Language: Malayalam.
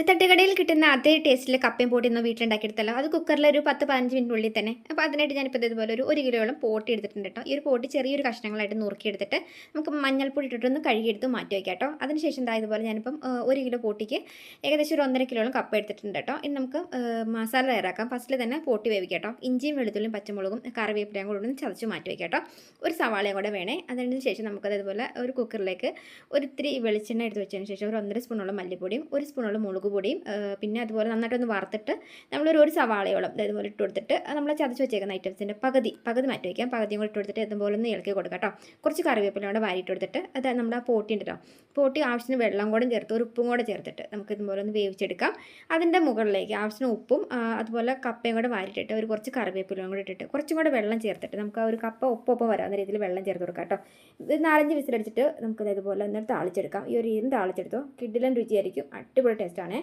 തട്ടുകടയിൽ കിട്ടുന്ന അതേ ടേസ്റ്റിൽ കപ്പയും പോട്ടിയും ഒന്ന് വീട്ടിലുണ്ടാക്കിയെടുത്തല്ലോ. അത് കുക്കറിൽ ഒരു 10-15 മിനിറ്റിനുള്ളിൽ തന്നെ. അപ്പോൾ അതിനായിട്ട് ഞാനിപ്പോൾ ഇതുപോലെ ഒരു 1 കിലോയോളം പോട്ടി എടുത്തിട്ടുണ്ട് കേട്ടോ. ഈ ഒരു പോട്ടി ചെറിയൊരു കഷ്ണങ്ങളായിട്ട് നുറുക്കിയെടുത്തിട്ട് നമുക്ക് മഞ്ഞൾപ്പൊടി ഇട്ടിട്ടൊന്ന് കഴുകിയെടുത്ത് മാറ്റി വയ്ക്കാം കേട്ടോ. അതിനുശേഷം ദാ ഇതുപോലെ ഞാനിപ്പം 1 കിലോ പോട്ടിക്ക് ഏകദേശം ഒരു 1.5 കിലോളം കപ്പ എടുത്തിട്ടുണ്ട് കേട്ടോ. ഇനി നമുക്ക് മസാല തയ്യാറാക്കാം. ഫസ്റ്റിൽ തന്നെ പോട്ടി വേവിക്കാം കേട്ടോ. ഇഞ്ചിയും വെളുത്തുള്ളിയും പച്ചമുളകും കറിവേപ്പിലയും കൂടെ ഒന്ന് ചതച്ച് മാറ്റി വയ്ക്കാം കേട്ടോ. ഒരു സവാളയും കൂടെ വേണേ. അതിന് ശേഷം നമുക്കത് ഇതുപോലെ ഒരു കുക്കറിലേക്ക് ഒരിത്തിരി വെളിച്ചെണ്ണ എടുത്ത് വെച്ചതിന് ശേഷം ഒരു 1.5 സ്പൂണോളം മല്ലിപ്പൊടിയും 1 സ്പൂണോളം മുളക് പൊടിയും പിന്നെ അതുപോലെ നന്നായിട്ടൊന്ന് വറുത്തിട്ട് നമ്മളൊരു സവാളയോളം ഇതുപോലെ ഇട്ട് കൊടുത്തിട്ട് നമ്മൾ ചതച്ച് വെച്ചേക്കുന്ന ഐറ്റംസിൻ്റെ പകുതി മാറ്റി വയ്ക്കാം. പകുതിയും കൂടെ ഇട്ട് കൊടുത്തിട്ട് ഇതുപോലെ ഒന്ന് ഇളക്കി കൊടുക്കാം കേട്ടോ. കുറച്ച് കറിവേപ്പില കൂടെ വാരിയിട്ട് കൊടുത്തിട്ട് അത് നമ്മുടെ ആ പോട്ടി ഉണ്ടല്ലോ, പോട്ടി ആവശ്യത്തിന് വെള്ളം കൂടെ ചേർത്ത് ഒരു ഉപ്പും കൂടെ ചേർത്തിട്ട് നമുക്ക് ഇതുപോലെ ഒന്ന് വേവിച്ചെടുക്കാം. അതിൻ്റെ മുകളിലേക്ക് ആവശ്യത്തിന് ഉപ്പും അതുപോലെ കപ്പയും കൂടെ വാരിയിട്ടിട്ട് ഒരു കുറച്ച് കറിവേപ്പിലയും കൂടെ ഇട്ടിട്ട് കുറച്ചും കൂടെ വെള്ളം ചേർത്തിട്ട് നമുക്ക് ആ ഒരു കപ്പ ഒപ്പം വരാവുന്ന രീതിയിൽ വെള്ളം ചേർത്ത് കൊടുക്കാം കേട്ടോ. ഇത് 4-5 വിസിലടിച്ചിട്ട് നമുക്കത് ഇതുപോലെ ഒന്ന് താളിച്ചെടുക്കാം. ഈ ഒരു താളിച്ചെടുത്തോ കിടിലൻ രുചിയായിരിക്കും, അടിപൊളി ടേസ്റ്റാണ്.